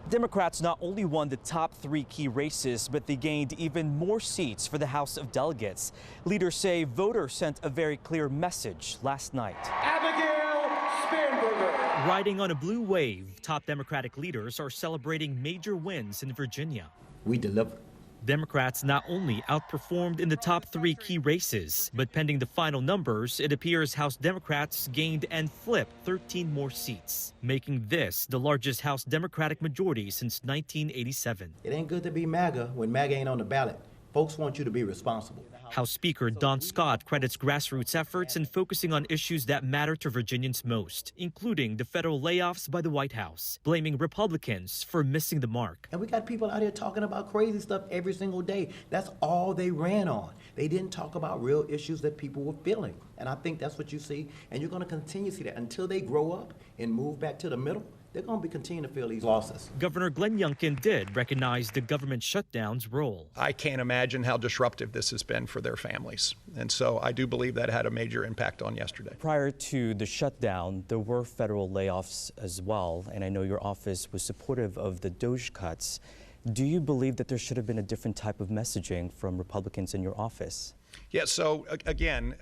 Democrats not only won the top 3 key races, but they gained even more seats for the House of Delegates. Leaders say voters sent a very clear message last night. Abigail Spanberger. Riding on a blue wave, top Democratic leaders are celebrating major wins in Virginia. We deliver. Democrats not only outperformed in the top 3 key races, but pending the final numbers, it appears House Democrats gained and flipped 13 more seats, making this the largest House Democratic majority since 1987. It ain't good to be MAGA when MAGA ain't on the ballot. Folks want you to be responsible. House Speaker Don Scott credits grassroots efforts in focusing on issues that matter to Virginians most, including the federal layoffs by the White House, blaming Republicans for missing the mark. And we got people out here talking about crazy stuff every single day. That's all they ran on. They didn't talk about real issues that people were feeling. And I think that's what you see. And you're going to continue to see that until they grow up and move back to the middle. They're going to be continuing to feel these losses. Governor Glenn Youngkin did recognize the government shutdown's role. I can't imagine how disruptive this has been for their families. And so I do believe that had a major impact on yesterday. Prior to the shutdown, there were federal layoffs as well, and I know your office was supportive of the DOGE cuts. Do you believe that there should have been a different type of messaging from Republicans in your office? Yeah, so again,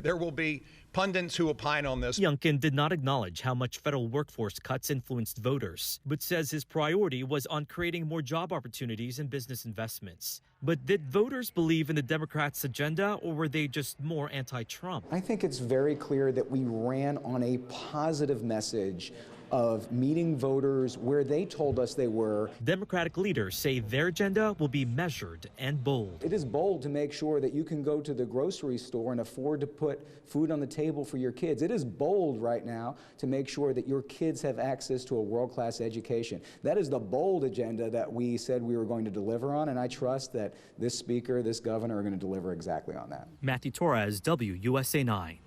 there will be pundits who opine on this. Youngkin did not acknowledge how much federal workforce cuts influenced voters, but says his priority was on creating more job opportunities and business investments. But did voters believe in the Democrats' agenda, or were they just more anti-Trump? I think it's very clear that we ran on a positive message of meeting voters where they told us they were. Democratic leaders say their agenda will be measured and bold. It is bold to make sure that you can go to the grocery store and afford to put food on the table for your kids. It is bold right now to make sure that your kids have access to a world-class education. That is the bold agenda that we said we were going to deliver on, and I trust that this speaker, this governor are going to deliver exactly on that. Matthew Torres, WUSA 9.